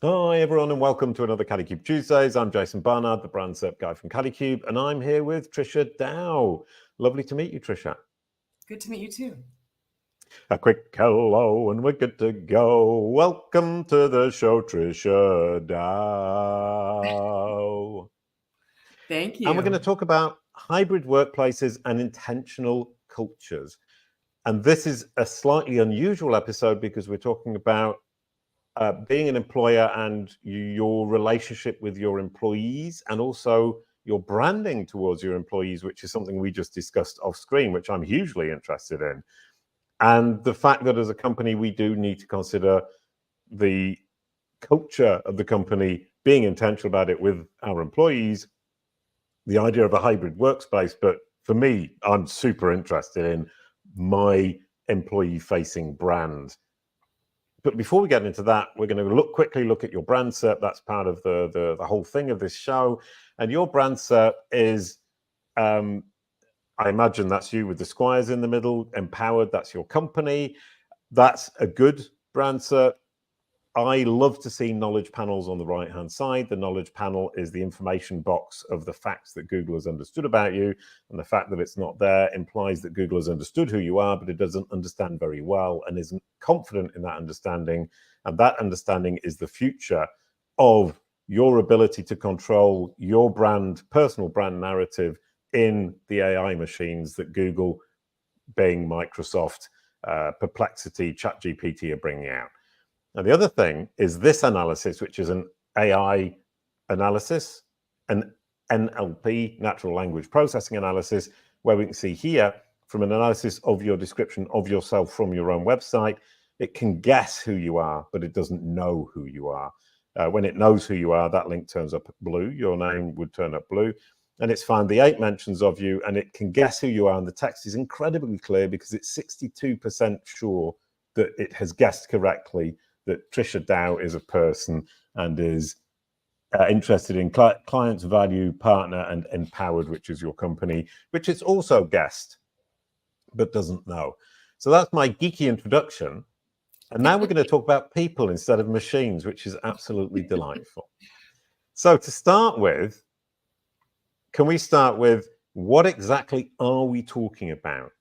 Hi everyone and welcome to another Kalicube Tuesdays. I'm Jason Barnard, the brand SERP guy from Kalicube, and I'm here with Trisha Daho. Lovely to meet you, Trisha. Good to meet you too. A quick hello and we're good to go. Welcome to the show, Trisha Daho. Thank you. And we're going to talk about hybrid workplaces and intentional cultures. And this is a slightly unusual episode because we're talking about being an employer and your relationship with your employees, and also your branding towards your employees, which is something we just discussed off screen, which I'm hugely interested in. And the fact that as a company, we do need to consider the culture of the company, being intentional about it with our employees, the idea of a hybrid workspace. But for me, I'm super interested in my employee-facing brand. But before we get into that, we're going to quickly look at your brand SERP. That's part of the whole thing of this show. And your brand SERP is, I imagine that's you with the squires in the middle. Empowered, that's your company. That's a good brand SERP. I love to see knowledge panels on the right-hand side. The knowledge panel is the information box of the facts that Google has understood about you. And the fact that it's not there implies that Google has understood who you are, but it doesn't understand very well and isn't confident in that understanding. And that understanding is the future of your ability to control your brand, personal brand narrative in the AI machines that Google, Bing, Microsoft, Perplexity, ChatGPT are bringing out. And the other thing is this analysis, which is an AI analysis, an NLP, natural language processing analysis, where we can see here from an analysis of your description of yourself from your own website, it can guess who you are, but it doesn't know who you are. When it knows who you are, that link turns up blue. Your name would turn up blue. And it's found the 8 mentions of you, and it can guess who you are. And the text is incredibly clear because it's 62% sure that it has guessed correctly that Trisha Daho is a person and is interested in clients, value, partner, and empowered, which is your company, which it's also guessed, but doesn't know. So that's my geeky introduction. And now we're going to talk about people instead of machines, which is absolutely delightful. So to start with, can we start with what exactly are we talking about?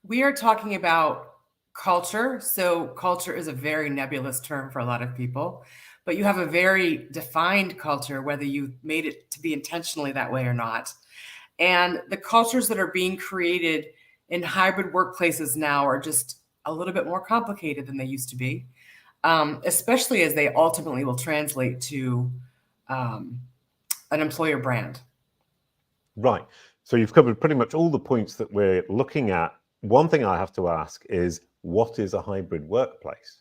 We are talking about culture. So culture is a very nebulous term for a lot of people, but you have a very defined culture, whether you made it to be intentionally that way or not. And the cultures that are being created in hybrid workplaces now are just a little bit more complicated than they used to be, especially as they ultimately will translate to an employer brand. Right. So you've covered pretty much all the points that we're looking at. One thing I have to ask is, what is a hybrid workplace?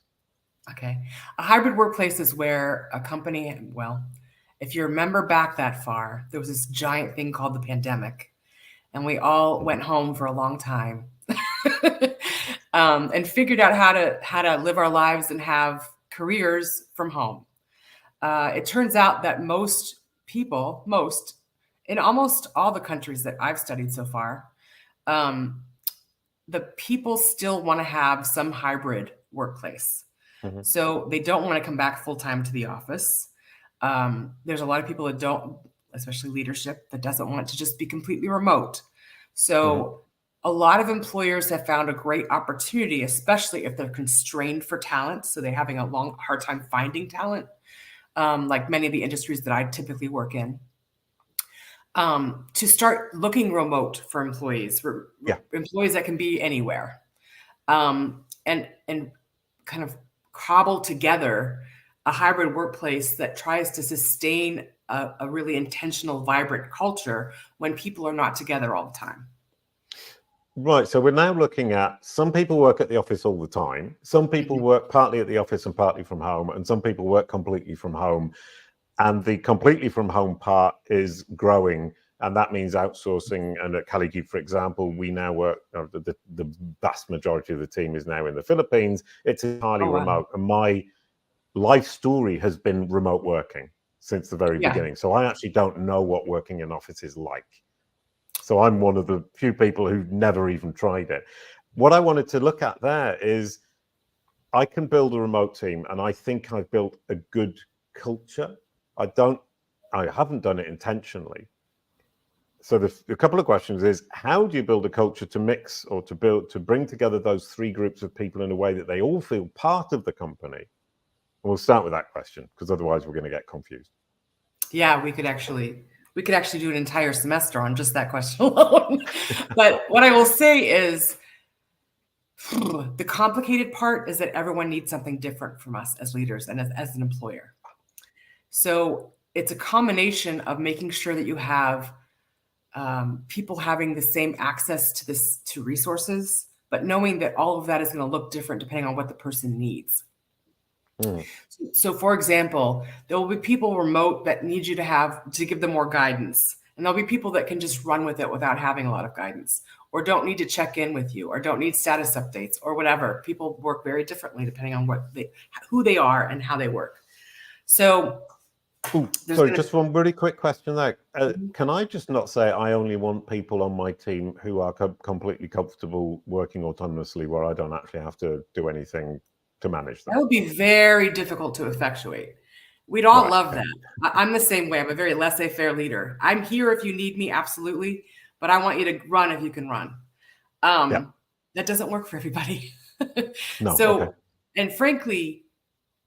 Okay. A hybrid workplace is where a company, well, if you remember back that far, there was this giant thing called the pandemic, and we all went home for a long time and figured out how to live our lives and have careers from home. It turns out that most people, in almost all the countries that I've studied so far, the people still want to have some hybrid workplace. Mm-hmm. So they don't want to come back full-time to the office. There's a lot of people that don't, especially leadership, that doesn't want to just be completely remote. So a lot of employers have found a great opportunity, especially if they're constrained for talent. So they're having a hard time finding talent, like many of the industries that I typically work in. To start looking remote for employees, employees that can be anywhere, and kind of cobble together a hybrid workplace that tries to sustain a really intentional, vibrant culture when people are not together all the time. Right. So we're now looking at, some people work at the office all the time. Some people work partly at the office and partly from home, and some people work completely from home. And the completely from home part is growing, and that means outsourcing. And at Kalicube, for example, we now work, the vast majority of the team is now in the Philippines. It's entirely remote. And my life story has been remote working since the very beginning. So I actually don't know what working in office is like. So I'm one of the few people who've never even tried it. What I wanted to look at there is, I can build a remote team, and I think I've built a good culture. I haven't done it intentionally. So a couple of questions is, how do you build a culture to mix or to bring together those three groups of people in a way that they all feel part of the company? And we'll start with that question, because otherwise we're going to get confused. Yeah, we could actually do an entire semester on just that question alone. But what I will say is, the complicated part is that everyone needs something different from us as leaders and as an employer. So it's a combination of making sure that you have people having the same access to resources, but knowing that all of that is going to look different depending on what the person needs. So for example, there will be people remote that need you to give them more guidance. And there'll be people that can just run with it without having a lot of guidance, or don't need to check in with you, or don't need status updates, or whatever. People work very differently depending on who they are and how they work. So sorry, just one really quick question there. Can I just not say I only want people on my team who are completely comfortable working autonomously, where I don't actually have to do anything to manage them? That would be very difficult to effectuate. We'd all love that. I'm the same way. I'm a very laissez-faire leader. I'm here if you need me, absolutely, but I want you to run if you can run. That doesn't work for everybody. No. And frankly,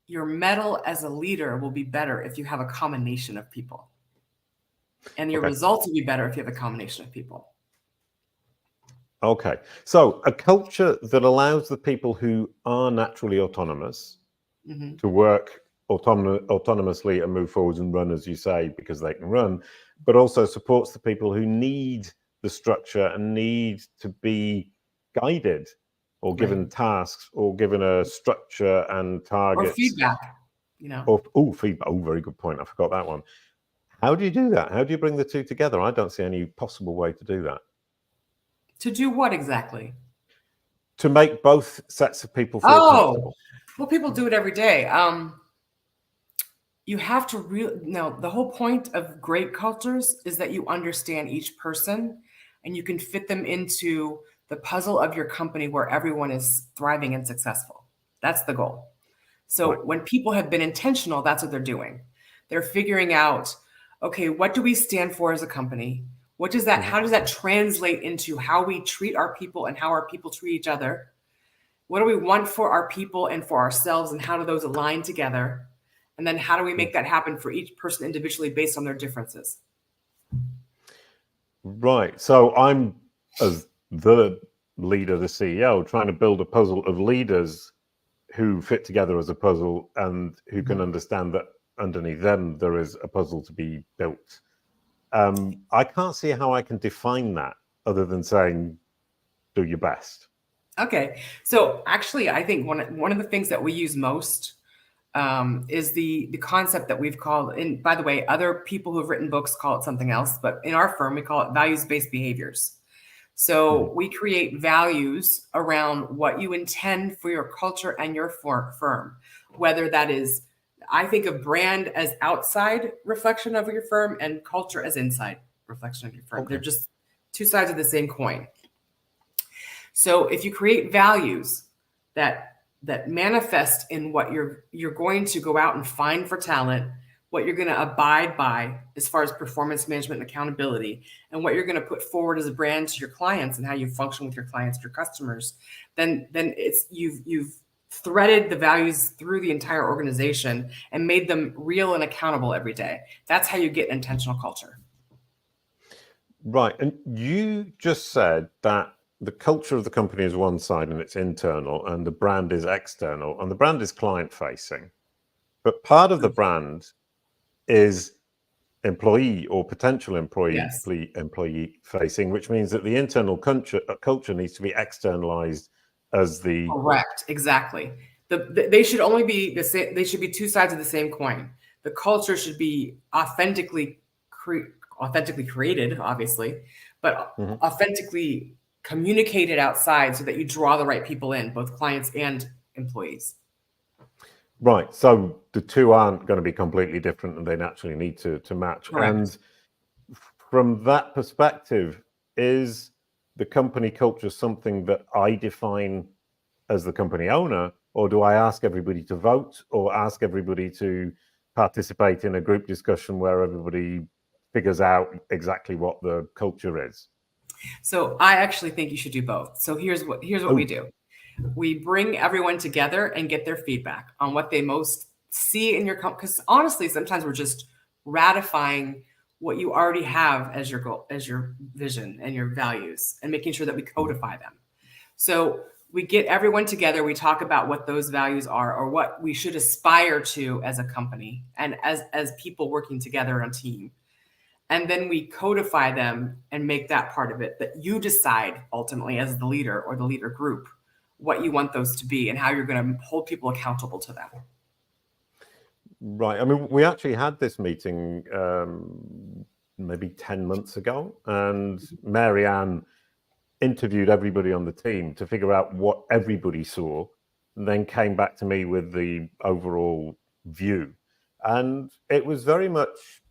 your mettle as a leader will be better if you have a combination of people. And your results will be better if you have a combination of people. Okay. So a culture that allows the people who are naturally autonomous to work autonomously and move forwards and run, as you say, because they can run, but also supports the people who need the structure and need to be guided or given tasks or given a structure and targets. Or feedback, Feedback. Oh, very good point. I forgot that one. How do you do that? How do you bring the two together? I don't see any possible way to do that. To do what exactly? To make both sets of people feel comfortable. Well, people do it every day. You have to the whole point of great cultures is that you understand each person and you can fit them into the puzzle of your company where everyone is thriving and successful. That's the goal. So when people have been intentional, that's what they're doing. They're figuring out, okay, what do we stand for as a company? What does that, how does that translate into how we treat our people and how our people treat each other? What do we want for our people and for ourselves, and how do those align together? And then how do we make that happen for each person individually based on their differences? Right. So I'm, as the leader, the CEO, trying to build a puzzle of leaders who fit together as a puzzle and who can understand that underneath them there is a puzzle to be built. I can't see how I can define that other than saying, do your best. Okay. So actually, I think one of the things that we use most is the concept that we've called, and by the way, other people who have written books call it something else, but in our firm, we call it values-based behaviors. So we create values around what you intend for your culture and your firm, whether that is, I think of brand as outside reflection of your firm and culture as inside reflection of your firm. They're just two sides of the same coin. So if you create values that manifest in what you're going to go out and find for talent, what you're going to abide by as far as performance management and accountability, and what you're going to put forward as a brand to your clients and how you function with your clients, your customers, then it's you've threaded the values through the entire organization and made them real and accountable every day. That's how you get intentional culture. Right. And you just said that the culture of the company is one side and it's internal, and the brand is external, and the brand is client facing. But part of the brand is employee or potential employee facing, which means that the internal culture needs to be externalized as the correct. Exactly. They should only be the same. They should be two sides of the same coin. The culture should be authentically created, obviously, but authentically communicated outside so that you draw the right people in, both clients and employees. Right. So the two aren't going to be completely different and they naturally need to match. Correct. And from that perspective, is the company culture something that I define as the company owner, Or do I ask everybody to vote, or ask everybody to participate in a group discussion where everybody figures out exactly what the culture is? So I actually think you should do both. So here's what we do. We bring everyone together and get their feedback on what they most see in your company. Because honestly, sometimes we're just ratifying what you already have as your goal, as your vision and your values, and making sure that we codify them. So we get everyone together. We talk about what those values are, or what we should aspire to as a company and as people working together on a team. And then we codify them and make that part of it, that you decide ultimately as the leader or the leader group what you want those to be and how you're going to hold people accountable to them. Right. I mean, we actually had this meeting maybe 10 months ago, and Marianne interviewed everybody on the team to figure out what everybody saw, and then came back to me with the overall view. And it was very much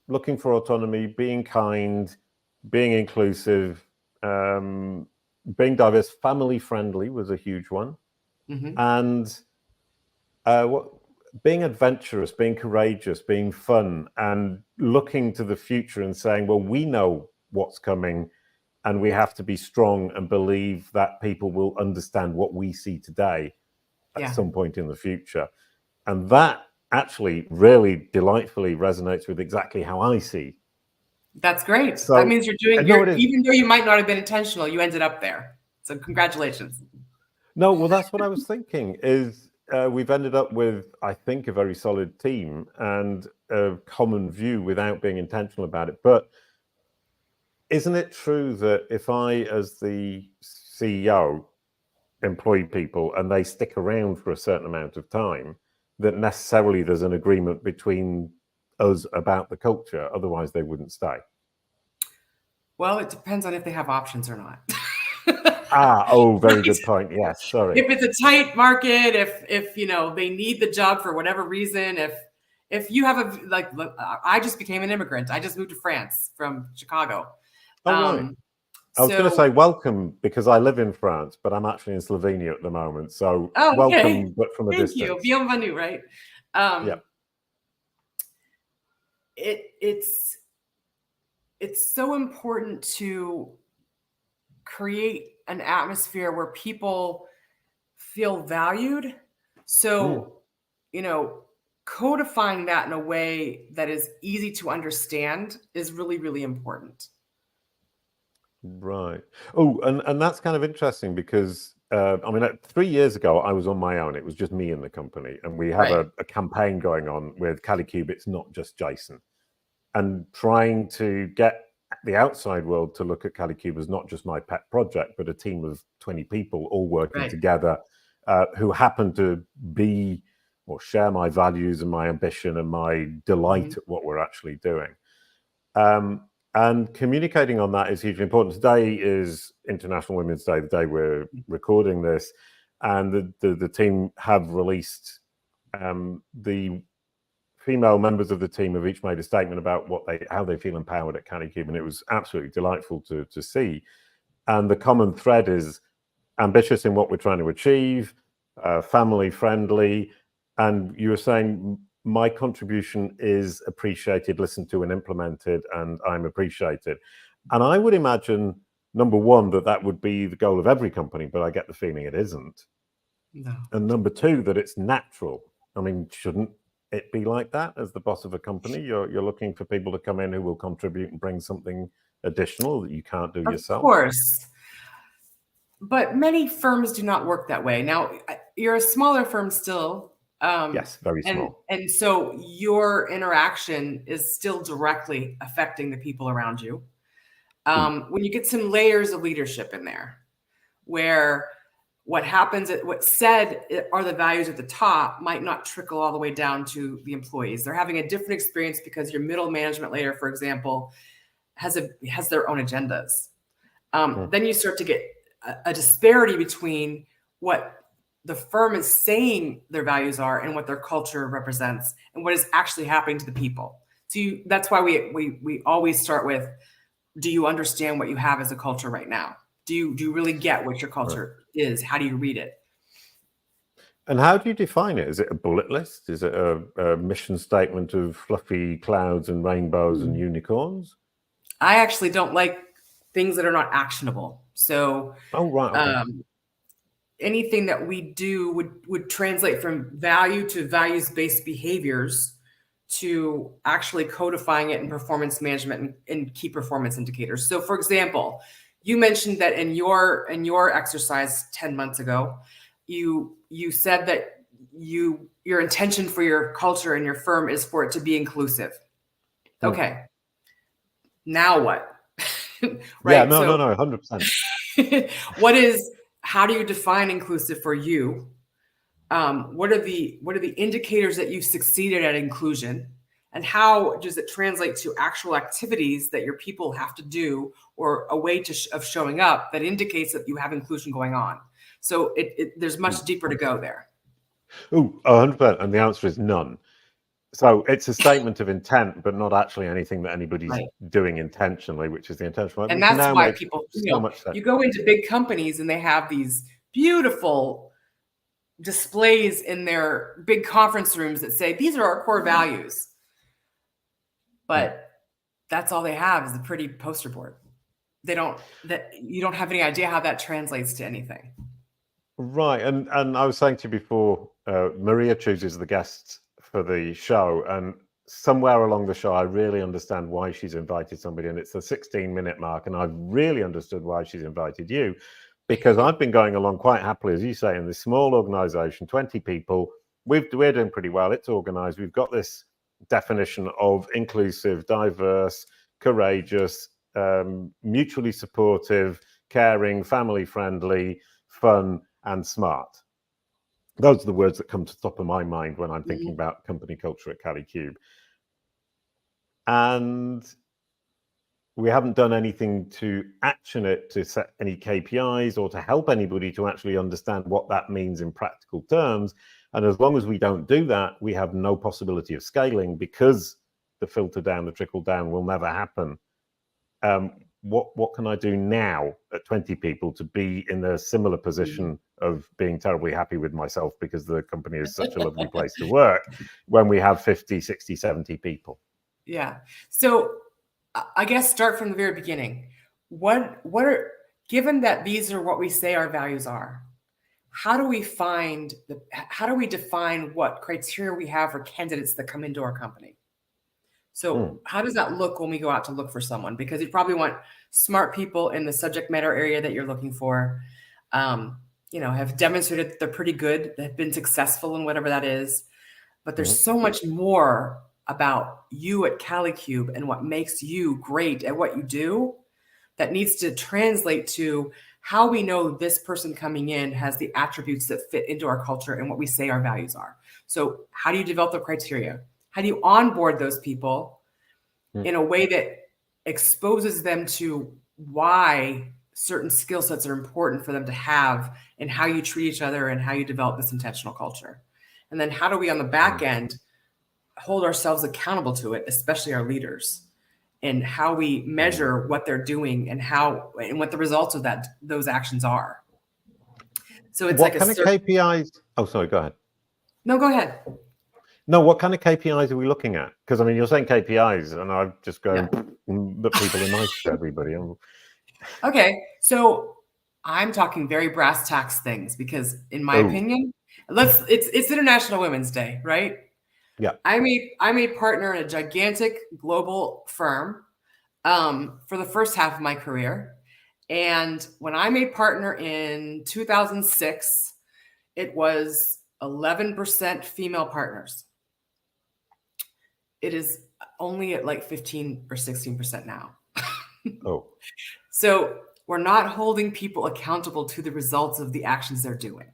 looking for autonomy, being kind, being inclusive, being diverse, family friendly was a huge one. And being adventurous, being courageous, being fun, and looking to the future and saying, well, we know what's coming, and we have to be strong and believe that people will understand what we see today at some point in the future. And that actually really delightfully resonates with exactly how I see. That's great. So, that means you're doing, even though you might not have been intentional, you ended up there. So congratulations. No, well, that's what I was thinking is we've ended up with, I think, a very solid team and a common view without being intentional about it. But isn't it true that if I, as the CEO, employ people and they stick around for a certain amount of time, that necessarily there's an agreement between us about the culture? Otherwise, they wouldn't stay. Well, it depends on if they have options or not. Very good point. Yes, sorry. If it's a tight market, if you know they need the job for whatever reason, if you have I just became an immigrant. I just moved to France from Chicago. Right. I was going to say welcome because I live in France, but I'm actually in Slovenia at the moment. So welcome, but from a distance. Thank you. Bienvenue, right? It's so important to create an atmosphere where people feel valued. So, you know, codifying that in a way that is easy to understand is really, really important. Right. Oh, and that's kind of interesting because, I mean, 3 years ago, I was on my own. It was just me and the company. And we have a campaign going on with Kalicube. It's not just Jason. And trying to get the outside world to look at Kalicube as not just my pet project, but a team of 20 people all working together who happen to be or share my values and my ambition and my delight at what we're actually doing. And communicating on that is hugely important. Today is International Women's Day, the day we're recording this. And the team have released the female members of the team have each made a statement about how they feel empowered at Kalicube, and it was absolutely delightful to see. And the common thread is ambitious in what we're trying to achieve, family friendly, and you were saying my contribution is appreciated, listened to, and implemented, and I'm appreciated. And I would imagine, number one, that would be the goal of every company, but I get the feeling it isn't. No. And number two, that it's natural. I mean, shouldn't it be like that as the boss of a company? You're looking for people to come in who will contribute and bring something additional that you can't do yourself. Of course. But many firms do not work that way. Now, you're a smaller firm still. Yes, very small. And so your interaction is still directly affecting the people around you. When you get some layers of leadership in there, where what happens, what's said are the values at the top might not trickle all the way down to the employees. They're having a different experience because your middle management layer, for example, has their own agendas. Then you start to get a disparity between what the firm is saying their values are and what their culture represents and what is actually happening to the people. So that's why we always start with, do you understand what you have as a culture right now? Do you really get what your culture is? How do you read it? And how do you define it? Is it a bullet list? Is it a mission statement of fluffy clouds and rainbows and unicorns? I actually don't like things that are not actionable. So Oh, right. Okay. Anything that we do would translate from value to values-based behaviors to actually codifying it in performance management and key performance indicators. So for example, you mentioned that in your exercise 10 months ago, you said that your intention for your culture and your firm is for it to be inclusive. Okay. Now what? Right. Yeah, no, 100%. How do you define inclusive for you? What are the indicators that you succeeded at inclusion, and how does it translate to actual activities that your people have to do, or a way of showing up that indicates that you have inclusion going on? So there's much deeper to go there. Oh, 100%. And the answer is none. So it's a statement of intent, but not actually anything that anybody's doing intentionally, which is the intentional. And that's why people, you go into big companies and they have these beautiful displays in their big conference rooms that say, these are our core values. But that's all they have is a pretty poster board. You don't have any idea how that translates to anything. Right. And I was saying to you before, Maria chooses the guests for the show, and somewhere along the show I really understand why she's invited somebody, and it's the 16-minute mark, and I've really understood why she's invited you, because I've been going along quite happily, as you say, in this small organization, 20 people. We're doing pretty well. It's organized. We've got this definition of inclusive, diverse, courageous, mutually supportive, caring, family friendly, fun, and smart. Those are the words that come to the top of my mind when I'm thinking about company culture at Kalicube. And we haven't done anything to action it, to set any KPIs or to help anybody to actually understand what that means in practical terms. And as long as we don't do that, we have no possibility of scaling, because the filter down, the trickle down will never happen. What can I do now at 20 people to be in a similar position of being terribly happy with myself because the company is such a lovely place to work, when we have 50, 60, 70 people? Yeah. So I guess start from the very beginning. Given that these are what we say our values are, how do we define what criteria we have for candidates that come into our company? So how does that look when we go out to look for someone? Because you probably want smart people in the subject matter area that you're looking for, have demonstrated that they're pretty good, that have been successful in whatever that is. But there's so much more about you at Kalicube and what makes you great at what you do that needs to translate to how we know this person coming in has the attributes that fit into our culture and what we say our values are. So how do you develop the criteria? How do you onboard those people in a way that exposes them to why certain skill sets are important for them to have, and how you treat each other and how you develop this intentional culture? And then how do we on the back end hold ourselves accountable to it, especially our leaders, and how we measure what they're doing and what the results of those actions are. So it's what kind of KPIs? Oh, sorry, go ahead. No, go ahead. No, what kind of KPIs are we looking at? Because I mean, you're saying KPIs, and I'm just going, that people are nice to everybody. Okay, so I'm talking very brass tacks things, because in my opinion, it's International Women's Day, right? Yeah. I'm a partner in a gigantic global firm for the first half of my career. And when I made partner in 2006, it was 11% female partners. It is only at like 15 or 16% now. So we're not holding people accountable to the results of the actions they're doing.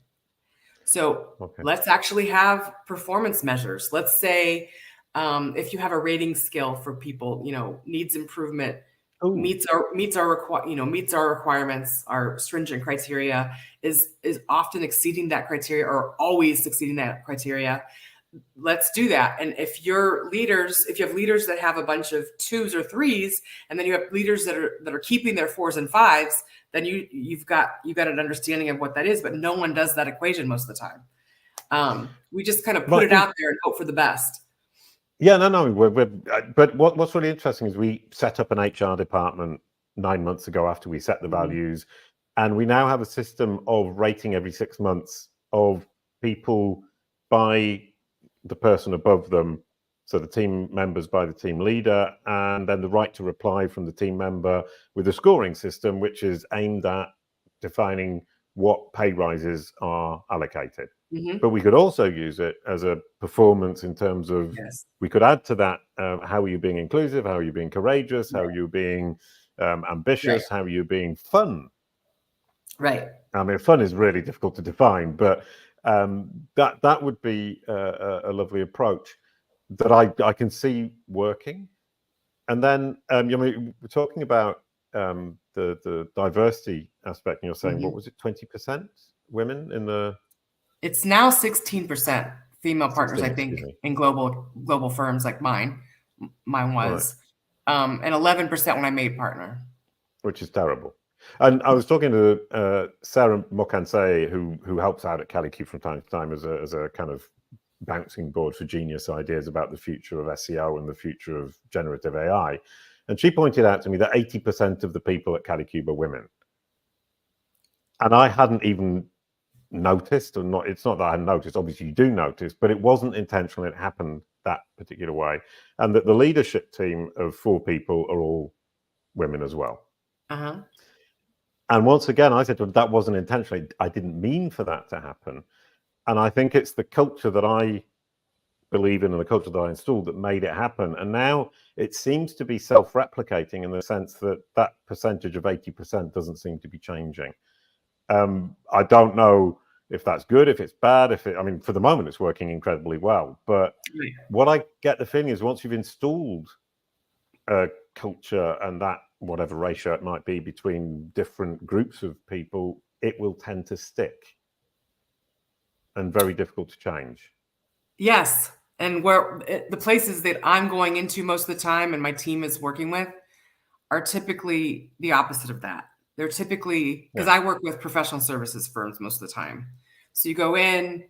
So let's actually have performance measures. Let's say if you have a rating scale for people, needs improvement, meets our requirements, our stringent criteria, is often exceeding that criteria or always exceeding that criteria. Let's do that. And if you have leaders that have a bunch of 2s or 3s, and then you have leaders that are keeping their 4s and 5s, then you've got an understanding of what that is, but no one does that equation most of the time. We just kind of put it out there and hope for the best. Yeah, no. But what's really interesting is we set up an HR department 9 months ago after we set the values, and we now have a system of rating every 6 months of people by the person above them. So the team members by the team leader, and then the right to reply from the team member with a scoring system, which is aimed at defining what pay rises are allocated. But we could also use it as a performance in terms of, we could add to that, how are you being inclusive? How are you being courageous? How are you being ambitious? How are you being fun? Right. I mean, fun is really difficult to define, but that would be a lovely approach that I can see working. And then we're talking about the diversity aspect, and you're saying, what was it, 20% women in the... It's now 16% female partners, I think, in global firms like mine. Mine was, and 11% when I made partner. Which is terrible. And I was talking to Sarah Mokansei, who helps out at Kalicube from time to time as a kind of bouncing board for genius ideas about the future of SEO and the future of generative AI. And she pointed out to me that 80% of the people at Kalicube are women. And I hadn't even noticed, or not. It's not that I hadn't noticed. Obviously, you do notice, but it wasn't intentional. It happened that particular way. And that the leadership team of 4 people are all women as well. And once again, I said to them, that wasn't intentional. I didn't mean for that to happen. And I think it's the culture that I believe in and the culture that I installed that made it happen. And now it seems to be self-replicating in the sense that that percentage of 80% doesn't seem to be changing. I don't know if that's good, if it's bad, I mean, for the moment, it's working incredibly well. But what I get the feeling is once you've installed a culture and that whatever ratio it might be between different groups of people, it will tend to stick and very difficult to change. Yes. And where the places that I'm going into most of the time and my team is working with are typically the opposite of that. They're typically, because I work with professional services firms most of the time. So you go in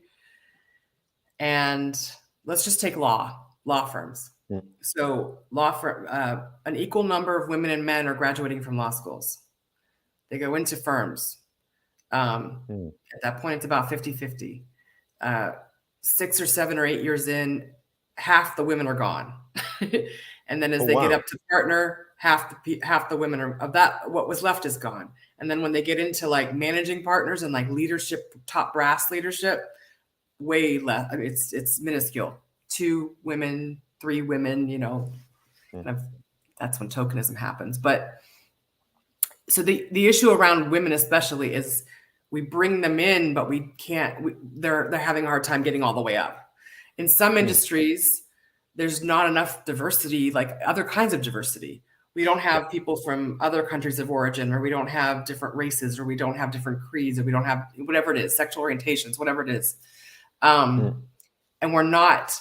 and let's just take law firms. So law firm, an equal number of women and men are graduating from law schools. They go into firms. At that point, it's about 50-50. 6 or 7 or 8 years in, half the women are gone. And then as they get up to partner, half the women are of that. What was left is gone. And then when they get into like managing partners and like leadership, top brass leadership, way less. I mean, it's minuscule. 2 women, 3 women. You know, that's when tokenism happens. But so the issue around women, especially, is we bring them in, but we can't. They're having a hard time getting all the way up. In some industries, there's not enough diversity, like other kinds of diversity. We don't have people from other countries of origin, or we don't have different races, or we don't have different creeds, or we don't have whatever it is, sexual orientations, whatever it is. And we're not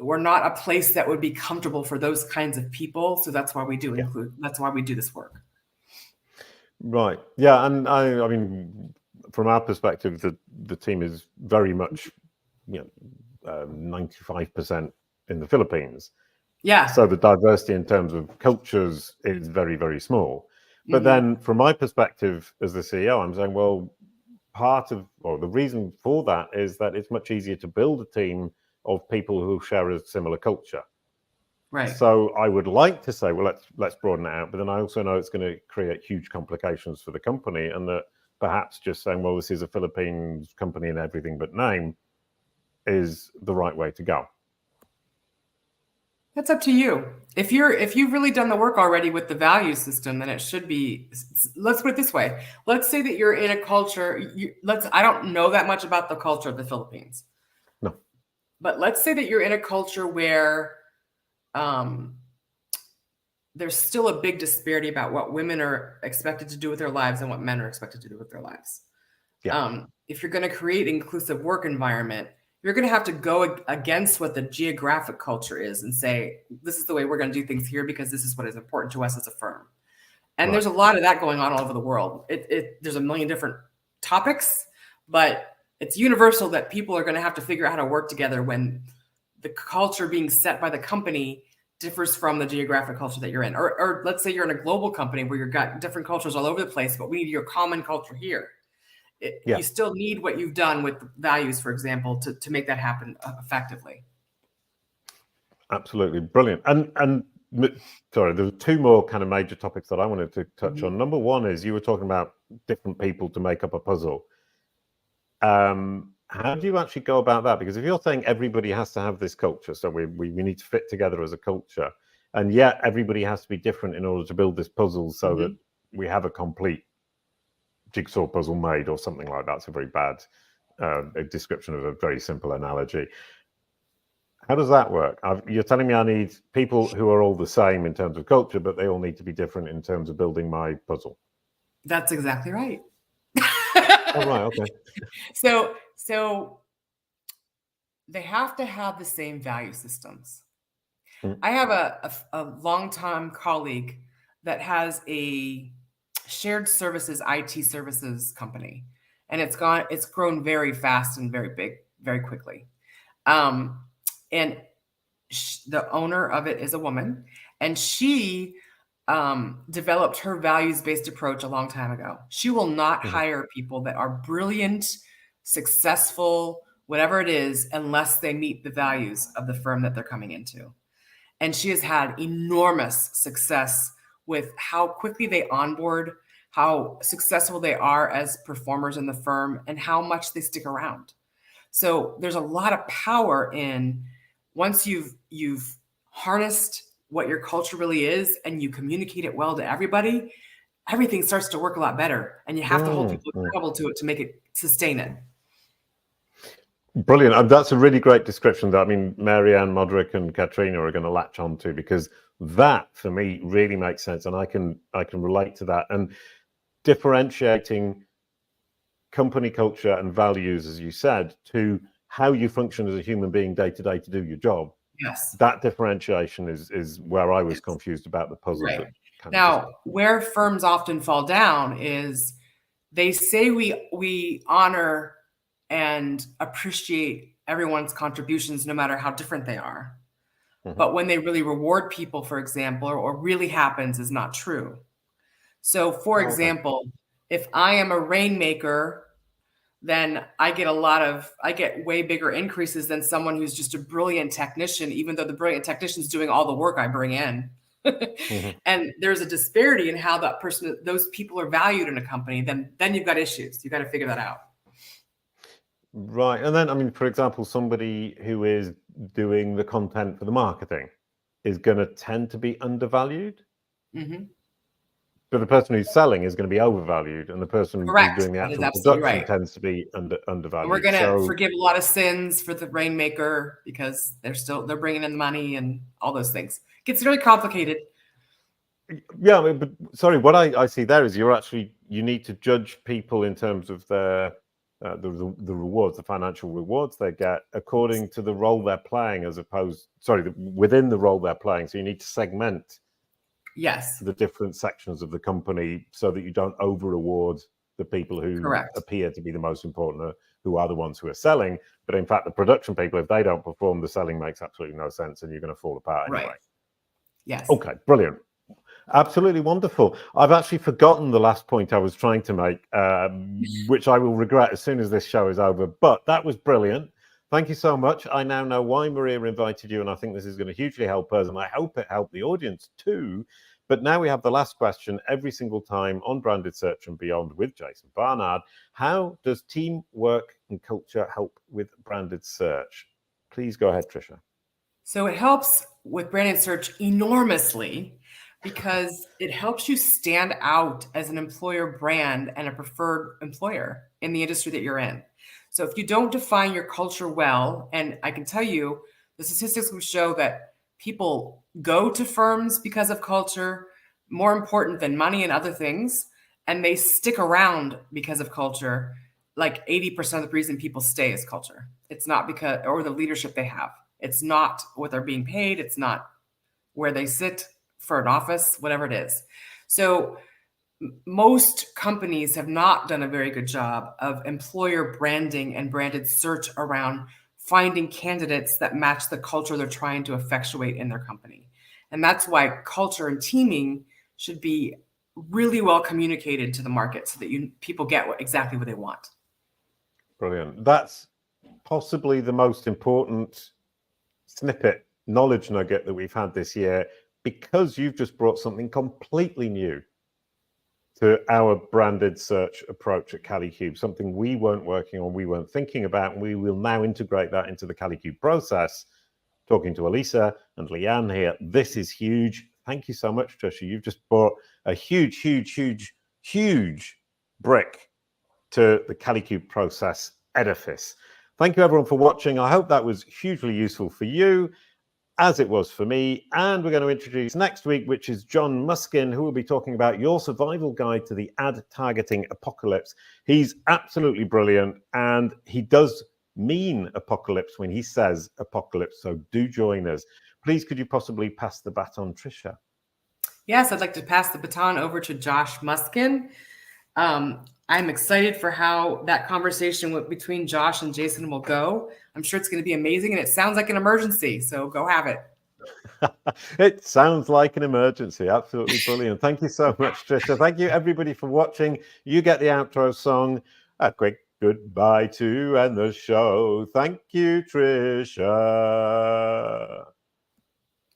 a place that would be comfortable for those kinds of people. So that's why we do include. That's why we do this work. Right. Yeah. And I mean, from our perspective, the team is very much, 95% in the Philippines. Yeah. So the diversity in terms of cultures is very, very small. But then from my perspective as the CEO, I'm saying, well, the reason for that is that it's much easier to build a team of people who share a similar culture. Right. So I would like to say, well, let's broaden it out. But then I also know it's going to create huge complications for the company, and that perhaps just saying, well, this is a Philippines company in everything but name is the right way to go. That's up to you. If you've really done the work already with the value system, then it should be. Let's put it this way. Let's say that you're in a culture. I don't know that much about the culture of the Philippines. No. But let's say that you're in a culture where there's still a big disparity about what women are expected to do with their lives and what men are expected to do with their lives. Yeah. If you're going to create an inclusive work environment, you're going to have to go against what the geographic culture is and say, this is the way we're going to do things here because this is what is important to us as a firm. And There's a lot of that going on all over the world. There's a million different topics, but it's universal that people are going to have to figure out how to work together when the culture being set by the company differs from the geographic culture that you're in. Or let's say you're in a global company where you've got different cultures all over the place, but we need your common culture here. You still need what you've done with values, for example, to make that happen effectively. Absolutely brilliant. And sorry, there were two more kind of major topics that I wanted to touch on. Number one is you were talking about different people to make up a puzzle. How do you actually go about that? Because if you're saying everybody has to have this culture, so we need to fit together as a culture, and yet everybody has to be different in order to build this puzzle so that we have a complete jigsaw puzzle made or something like that. It's a very bad description of a very simple analogy. How does that work? You're telling me I need people who are all the same in terms of culture, but they all need to be different in terms of building my puzzle. That's exactly right. Oh, right, okay. So they have to have the same value systems. I have a longtime colleague that has a shared services, IT services company, and it's grown very fast and very big, very quickly. And the owner of it is a woman, and she developed her values-based approach a long time ago. She will not hire people that are brilliant, successful, whatever it is, unless they meet the values of the firm that they're coming into. And she has had enormous success with how quickly they onboard, how successful they are as performers in the firm, and how much they stick around. So there's a lot of power in once you've harnessed what your culture really is and you communicate it well to everybody, everything starts to work a lot better. And you have to hold people accountable to it to make it sustain it. Brilliant. And that's a really great description that, I mean, Marianne, Modric and Katrina are going to latch on to, because that for me really makes sense. And I can relate to that. And differentiating company culture and values, as you said, to how you function as a human being day to day to do your job. Yes. That differentiation is where I was confused about the puzzle. Right. Now, where firms often fall down is they say we honor and appreciate everyone's contributions, no matter how different they are. But when they really reward people, for example, or really happens is not true. So, for example, if I am a rainmaker, then I get way bigger increases than someone who's just a brilliant technician, even though the brilliant technician is doing all the work I bring in. And there's a disparity in how those people are valued in a company. Then you've got issues. You've got to figure that out. Right. And then, I mean, for example, somebody who is doing the content for the marketing is going to tend to be undervalued. But the person who's selling is going to be overvalued, and the person who's doing the actual production tends to be undervalued. We're going to forgive a lot of sins for the rainmaker because they're bringing in the money and all those things. It gets really complicated. Yeah, I mean, but sorry, what I see there is you need to judge people in terms of their the rewards, the financial rewards they get according to the role they're playing, within the role they're playing. So you need to segment the different sections of the company so that you don't over reward the people who appear to be the most important, who are the ones who are selling. But in fact, the production people, if they don't perform, the selling makes absolutely no sense and you're going to fall apart anyway. Right. Yes. Okay, brilliant. Absolutely wonderful. I've actually forgotten the last point I was trying to make, which I will regret as soon as this show is over. But that was brilliant. Thank you so much. I now know why Maria invited you, and I think this is going to hugely help us, and I hope it helped the audience too. But now we have the last question every single time on Branded Search and Beyond with Jason Barnard. How does teamwork and culture help with branded search? Please go ahead, Trisha. So it helps with branded search enormously because it helps you stand out as an employer brand and a preferred employer in the industry that you're in. So if you don't define your culture well, and I can tell you, the statistics will show that people go to firms because of culture, more important than money and other things, and they stick around because of culture. Like 80% of the reason people stay is culture. It's not because, or the leadership they have. It's not what they're being paid. It's not where they sit for an office, whatever it is. So most companies have not done a very good job of employer branding and branded search around finding candidates that match the culture they're trying to effectuate in their company. And that's why culture and teaming should be really well communicated to the market so that people get exactly what they want. Brilliant. That's possibly the most important snippet, knowledge nugget that we've had this year, because you've just brought something completely new to our branded search approach at Kalicube, something we weren't working on, we weren't thinking about, and we will now integrate that into the Kalicube process. Talking to Elisa and Leanne here, this is huge. Thank you so much, Trisha. You've just brought a huge, huge, huge, huge brick to the Kalicube process edifice. Thank you, everyone, for watching. I hope that was hugely useful for you, as it was for me. And we're going to introduce next week, which is John Muskin, who will be talking about your survival guide to the ad targeting apocalypse. He's absolutely brilliant, and he does mean apocalypse when he says apocalypse. So do join us. Please, could you possibly pass the baton, Trisha? Yes, I'd like to pass the baton over to Josh Muskin. I'm excited for how that conversation between Josh and Jason will go. I'm sure it's going to be amazing, and it sounds like an emergency, so go have it. It sounds like an emergency. Absolutely brilliant. Thank you so much, Trisha. Thank you, everybody, for watching. You get the outro song. A quick goodbye to end the show. Thank you, Trisha.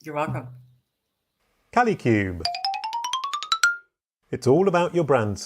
You're welcome. Kalicube. It's all about your brands.